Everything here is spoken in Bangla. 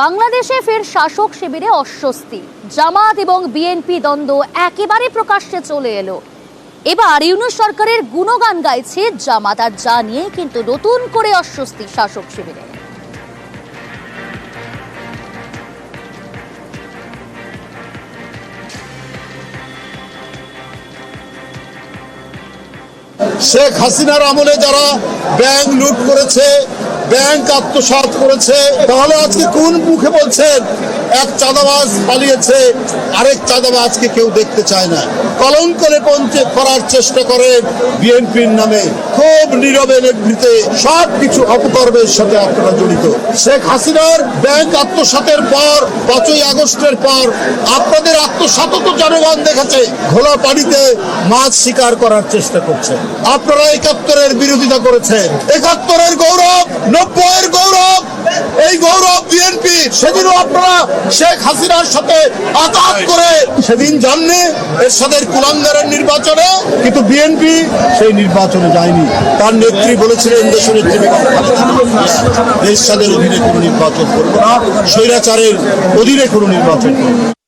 বাংলাদেশে ফের শাসক শিবিরে অস্বস্তি, জামাত এবং বিএনপি দ্বন্দ্ব একেবারে প্রকাশ্যে চলে এলো। এবার ইউনূস সরকারের গুণগান গাইছে জামাত, আর যা নিয়ে কিন্তু নতুন করে অস্বস্তি শাসক শিবিরে। শেখ হাসিনার আমলে যারা ব্যাংক লুট করেছে, ব্যাংক আত্মসাৎ করেছে, তাহলে আজকে কোন মুখে বলছেন এক চাঁদাবাজ পালিয়েছে, আরেক চাঁদাবাজকে কেউ দেখতে চায় না? কলঙ্ক করার চেষ্টা করে বিএনপির নামে, খুব নীরবে নিভৃতে সবকিছু অপকর্মের সাথে আপনারা জড়িত। শেখ হাসিনার ব্যাংক আত্মসাতের পর, 5ই আগস্টের পর আপনাদের আত্মসাত তো জনগণ দেখেছে। ঘোলা পানিতে মাছ শিকার করার চেষ্টা করছে। আপনারা 71-এর বিরোধিতা করেছেন। 71-এর গৌরব, 90-এর গৌরব, এই গৌরব বিএনপি। সেদিনও আপনারা শেখ হাসিনার সাথে আঘাত করে সেদিন জাননি এরশাদের কুলাঙ্গারের নির্বাচনে, কিন্তু বিএনপি সেই নির্বাচনে যায়নি। তার নেত্রী বলেছিলেন দেশের নেত্রী এরশাদের অধীনে কোনো নির্বাচন করবো না, স্বৈরাচারের অধীনে কোনো নির্বাচন করবো।